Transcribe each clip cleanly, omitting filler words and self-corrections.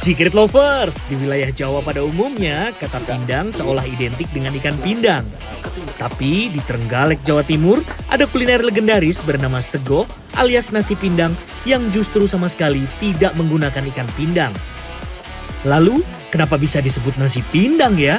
Secret lovers, di wilayah Jawa pada umumnya, kata pindang seolah identik dengan ikan pindang. Tapi di Trenggalek, Jawa Timur, ada kuliner legendaris bernama sego alias nasi pindang yang justru sama sekali tidak menggunakan ikan pindang. Lalu, kenapa bisa disebut nasi pindang ya?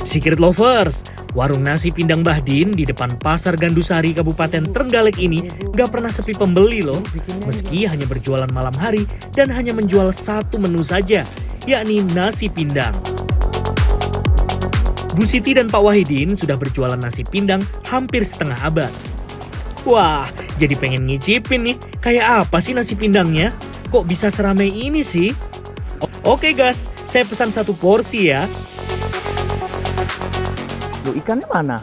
Secret lovers, warung nasi pindang Bahdin di depan Pasar Gandusari Kabupaten Trenggalek ini gak pernah sepi pembeli loh. Meski hanya berjualan malam hari dan hanya menjual satu menu saja, yakni nasi pindang. Bu Siti dan Pak Wahidin sudah berjualan nasi pindang hampir setengah abad. Wah, jadi pengen ngicipin nih, kayak apa sih nasi pindangnya? Kok bisa seramai ini sih? Oke guys, saya pesan satu porsi ya. Loh, ikannya mana?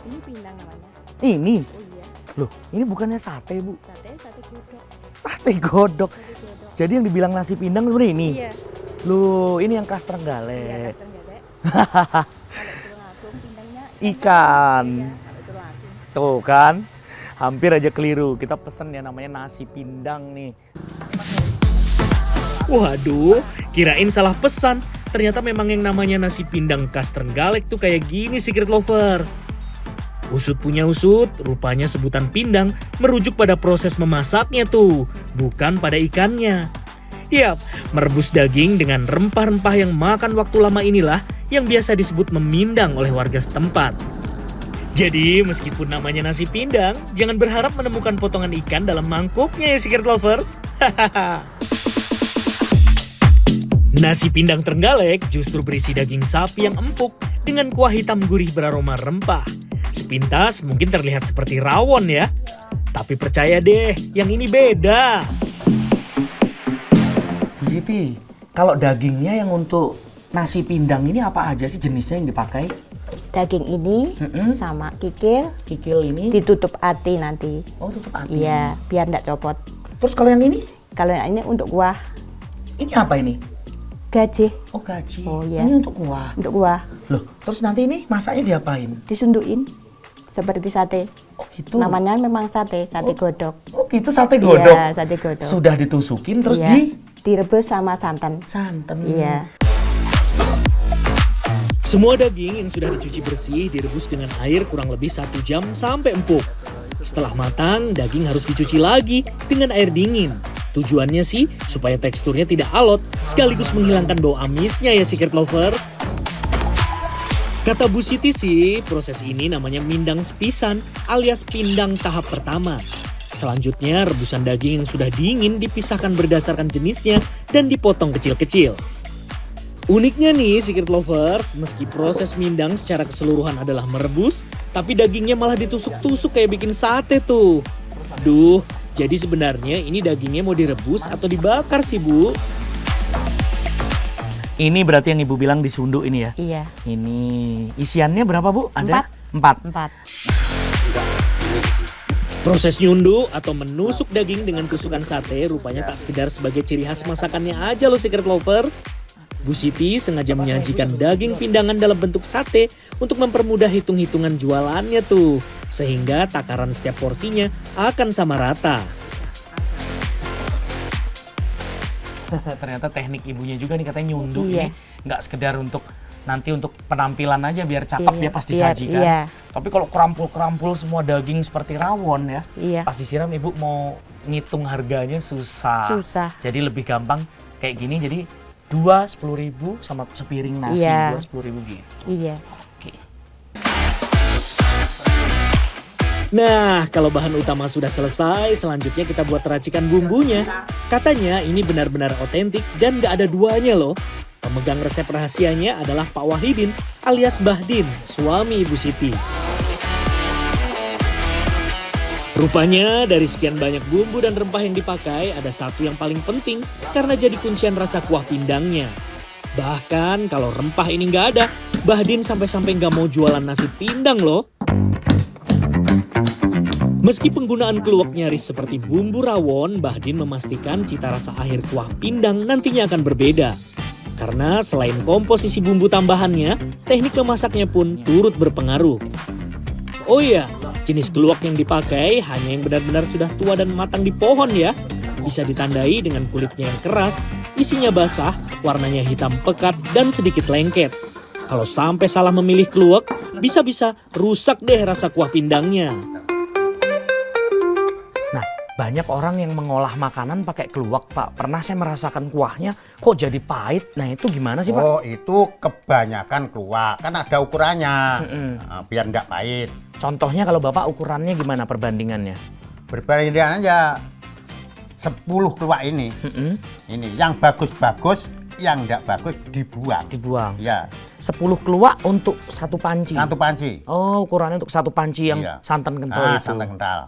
Ini pindang namanya. Ini? Oh iya. Loh, ini bukannya sate, Bu? Sate godok. Sate godok. Sate godok. Jadi yang dibilang nasi pindang sebenarnya ini? Iya. Loh, ini yang khas Iya, Trenggalek. Trenggalek. Kalau Tulungagung pindangnya Ikan. Iya, kalau Tulungagung. Tuh kan, hampir aja keliru. Kita pesen ya namanya nasi pindang nih. Waduh, kirain salah pesan. Ternyata memang yang namanya nasi pindang khas Trenggalek tuh kayak gini Secret lovers. Usut punya usut, rupanya sebutan pindang merujuk pada proses memasaknya tuh, bukan pada ikannya. Yap, merebus daging dengan rempah-rempah yang makan waktu lama inilah yang biasa disebut memindang oleh warga setempat. Jadi meskipun namanya nasi pindang, jangan berharap menemukan potongan ikan dalam mangkuknya ya Secret lovers. Hahaha. Nasi pindang Trenggalek justru berisi daging sapi yang empuk dengan kuah hitam gurih beraroma rempah. Sepintas mungkin terlihat seperti rawon ya. Tapi percaya deh, yang ini beda. Bu Siti, kalau dagingnya yang untuk nasi pindang ini apa aja sih jenisnya yang dipakai? Daging ini sama kikil Kikil ini? ditutup ati nanti. Oh, tutup ati. Iya, biar enggak copot. Terus kalau yang ini? Kalau yang ini untuk kuah Ini apa ini? gajih. Oh, gaji. Oh, iya. Ini untuk kuah. Untuk kuah Loh, terus nanti ini masaknya diapain? disundukin seperti sate. Oh, gitu. Namanya memang sate godok. Oh, gitu sate godok. Iya, sate godok. Sudah ditusukin terus Iya, direbus sama santan. santan. Iya. Semua daging yang sudah dicuci bersih direbus dengan air kurang lebih 1 jam sampai empuk. Setelah matang, daging harus dicuci lagi dengan air dingin. Tujuannya sih supaya teksturnya tidak alot, sekaligus menghilangkan bau amisnya ya Secret lovers. Kata Bu Siti sih, proses ini namanya mindang sepisan alias pindang tahap pertama. Selanjutnya, rebusan daging yang sudah dingin dipisahkan berdasarkan jenisnya dan dipotong kecil-kecil. Uniknya nih Secret lovers, meski proses mindang secara keseluruhan adalah merebus, tapi dagingnya malah ditusuk-tusuk kayak bikin sate tuh. Duh, jadi sebenarnya ini dagingnya mau direbus atau dibakar sih Bu? Ini berarti yang Ibu bilang disunduk ini ya? Iya. Ini isiannya berapa, Bu? Ada? 4. Proses nyunduk atau menusuk daging dengan tusukan sate rupanya tak sekedar sebagai ciri khas masakannya aja loh Secret lovers. Bu Siti sengaja menyajikan daging pindangan dalam bentuk sate untuk mempermudah hitung-hitungan jualannya tuh. Sehingga takaran setiap porsinya akan sama rata. Ternyata teknik ibunya juga nih katanya nyunduk Iya. ini nggak sekedar untuk nanti untuk penampilan aja biar cakep Iya, ya pas iya, disajikan. iya. Tapi kalau kerampul-kerampul semua daging seperti rawon ya, Iya. pas disiram Ibu mau ngitung harganya susah. Susah. Jadi lebih gampang kayak gini, jadi 2 10.000 sama sepiring nasi Iya. 2 10.000 gitu. Iya. Oke. Nah, kalau bahan utama sudah selesai, selanjutnya kita buat racikan bumbunya. Katanya ini benar-benar otentik dan gak ada duanya loh. Pemegang resep rahasianya adalah Pak Wahidin alias Bahdin, suami Ibu Siti. Rupanya dari sekian banyak bumbu dan rempah yang dipakai, ada satu yang paling penting karena jadi kuncian rasa kuah pindangnya. Bahkan kalau rempah ini nggak ada, Bahdin sampai-sampai nggak mau jualan nasi pindang loh. Meski penggunaan keluak nyaris seperti bumbu rawon, Bahdin memastikan cita rasa akhir kuah pindang nantinya akan berbeda. Karena selain komposisi bumbu tambahannya, teknik memasaknya pun turut berpengaruh. Oh iya, jenis keluak yang dipakai hanya yang benar-benar sudah tua dan matang di pohon ya. Bisa ditandai dengan kulitnya yang keras, isinya basah, warnanya hitam pekat dan sedikit lengket. Kalau sampai salah memilih keluak, bisa-bisa rusak deh rasa kuah pindangnya. Nah, banyak orang yang mengolah makanan pakai keluak, Pak. Pernah saya merasakan kuahnya kok jadi pahit. Nah, itu gimana sih, Pak? Oh, itu kebanyakan keluak. Kan ada ukurannya. Nah, biar nggak pahit. Contohnya kalau Bapak ukurannya gimana perbandingannya? Berbandingan aja 10 keluak ini. Ini yang bagus-bagus, yang nggak bagus dibuang. Dibuang. Iya, 10 keluak untuk satu panci. satu panci. Oh, ukurannya untuk satu panci yang Iya. santan kental itu. Santan kental.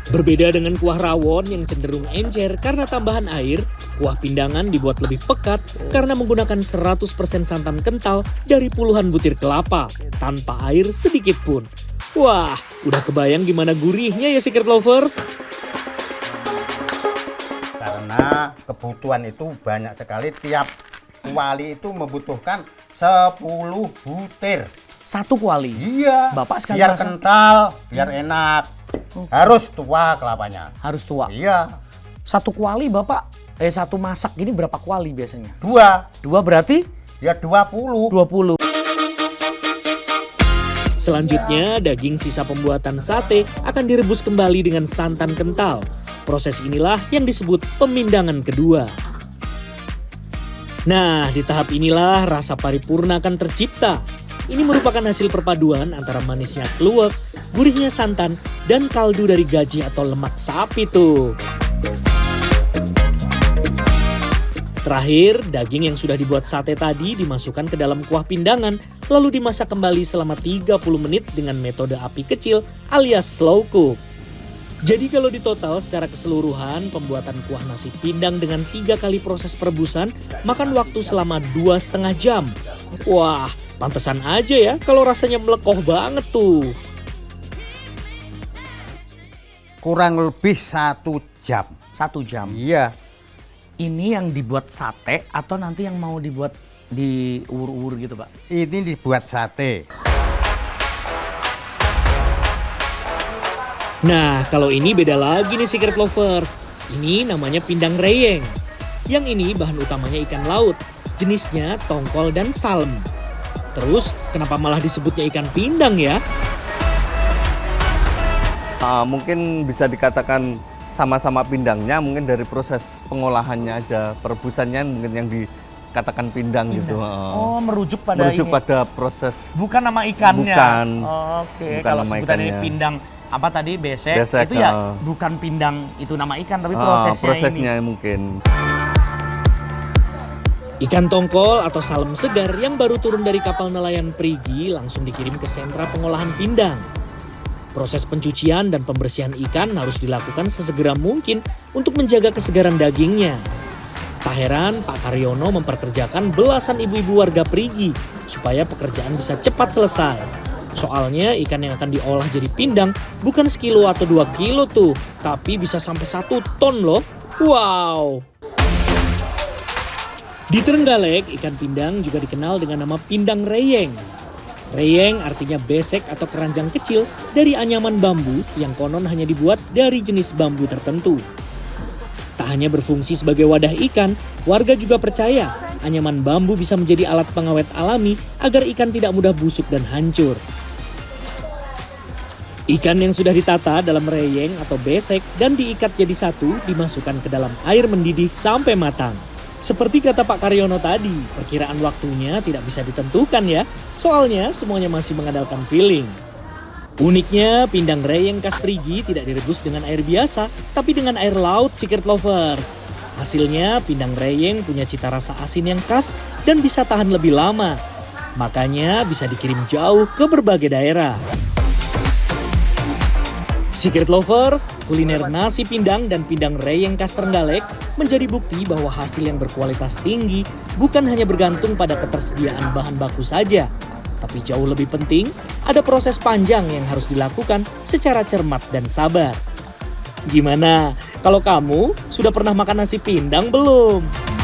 Berbeda dengan kuah rawon yang cenderung encer karena tambahan air, kuah pindangan dibuat lebih pekat karena menggunakan 100% santan kental dari puluhan butir kelapa, tanpa air sedikit pun. Wah, udah kebayang gimana gurihnya ya Secret Lovers? Karena kebutuhan itu banyak sekali. Tiap kuali itu membutuhkan 10 butir. Satu kuali. Iya. Bapak sekali biar masak. kental, biar enak. Harus tua kelapanya. Harus tua. Iya. Satu kuali Bapak, satu masak gini berapa kuali biasanya? 2. Dua berarti Ya 20. 20. Selanjutnya, daging sisa pembuatan sate akan direbus kembali dengan santan kental. Proses inilah yang disebut pemindangan kedua. Nah, di tahap inilah rasa paripurna akan tercipta. Ini merupakan hasil perpaduan antara manisnya keluak, gurihnya santan, dan kaldu dari gaji atau lemak sapi tuh. Terakhir, daging yang sudah dibuat sate tadi dimasukkan ke dalam kuah pindangan, lalu dimasak kembali selama 30 menit dengan metode api kecil alias slow cook. Jadi kalau ditotal secara keseluruhan, pembuatan kuah nasi pindang dengan 3 kali proses perebusan makan waktu selama 2,5 jam. Wah, pantesan aja ya kalau rasanya melekoh banget tuh. Kurang lebih 1 jam. 1 jam. Iya. Ini yang dibuat sate atau nanti yang mau dibuat di ur-ur gitu, Pak? Ini dibuat sate. Nah, kalau ini beda lagi nih Secret Lovers. Ini namanya pindang reyeng. Yang ini bahan utamanya ikan laut. Jenisnya tongkol dan salem. Terus, kenapa malah disebutnya ikan pindang ya? Mungkin bisa dikatakan sama-sama pindangnya, mungkin dari proses pengolahannya aja, perebusannya mungkin yang dikatakan pindang gitu. Oh, merujuk pada Merujuk ini. pada proses. Bukan nama ikannya. Bukan. Oh, oke, Bukan kalau nama sebutan ini ikannya. pindang apa tadi besek, Besek, itu ya bukan pindang itu nama ikan tapi prosesnya mungkin. Ikan tongkol atau salem segar yang baru turun dari kapal nelayan Perigi langsung dikirim ke sentra pengolahan pindang. Proses pencucian dan pembersihan ikan harus dilakukan sesegera mungkin untuk menjaga kesegaran dagingnya. Tak heran Pak Karyono memperkerjakan belasan ibu-ibu warga Perigi supaya pekerjaan bisa cepat selesai. Soalnya ikan yang akan diolah jadi pindang bukan sekilo atau 2 kilo tuh, tapi bisa sampai 1 ton loh. Wow! Di Trenggalek, ikan pindang juga dikenal dengan nama pindang reyeng. Reyeng artinya besek atau keranjang kecil dari anyaman bambu yang konon hanya dibuat dari jenis bambu tertentu. Tak hanya berfungsi sebagai wadah ikan, warga juga percaya anyaman bambu bisa menjadi alat pengawet alami agar ikan tidak mudah busuk dan hancur. Ikan yang sudah ditata dalam reyeng atau besek dan diikat jadi satu dimasukkan ke dalam air mendidih sampai matang. Seperti kata Pak Karyono tadi, perkiraan waktunya tidak bisa ditentukan ya. Soalnya semuanya masih mengandalkan feeling. Uniknya, pindang reyeng khas Perigi tidak direbus dengan air biasa, tapi dengan air laut Secret Lovers. Hasilnya, pindang reyeng punya cita rasa asin yang khas dan bisa tahan lebih lama. Makanya bisa dikirim jauh ke berbagai daerah. Secret Lovers, kuliner nasi pindang dan pindang reyeng khas Trenggalek menjadi bukti bahwa hasil yang berkualitas tinggi bukan hanya bergantung pada ketersediaan bahan baku saja. Tapi jauh lebih penting, ada proses panjang yang harus dilakukan secara cermat dan sabar. Gimana? Kalau kamu sudah pernah makan nasi pindang belum?